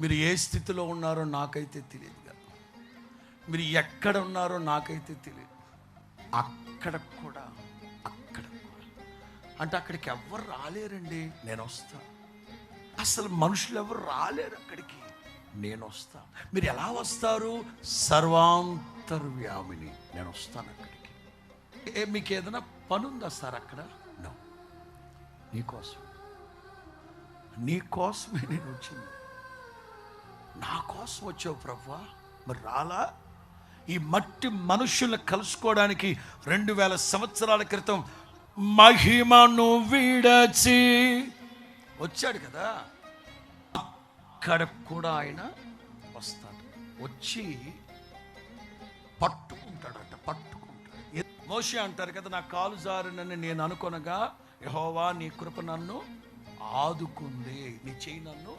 మీరు ఏ స్థితిలో ఉన్నారో నాకైతే తెలియదు కదా, మీరు ఎక్కడ ఉన్నారో నాకైతే తెలియదు. అక్కడ కూడా అంటే అక్కడికి ఎవ్వరు రాలేరండి, నేను వస్తా. అసలు మనుషులు ఎవరు రాలేరు అక్కడికి, నేను వస్తా. మీరు ఎలా వస్తారు? సర్వాంతర్యామిని, నేను వస్తాను అక్కడికి. మీకు ఏదైనా పని ఉందా సార్ అక్కడ? నో, నీకోసమే నేను వచ్చింది. నా కోసం వచ్చావు ప్రభువా, మరి రాలా? ఈ మట్టి మనుషుల్ని కలుసుకోవడానికి 2000 సంవత్సరాల క్రితం మహిమను విడచి వచ్చాడు కదా, అక్కడ కూడా ఆయన వస్తాడు. వచ్చి పట్టుకుంటాడు. మోషే అంటారు కదా, నా కాలు జారినని నేను అనుకొనగా యెహోవా నీ కృప నన్ను ఆదుకుంది, నీ చెయ్యి నన్ను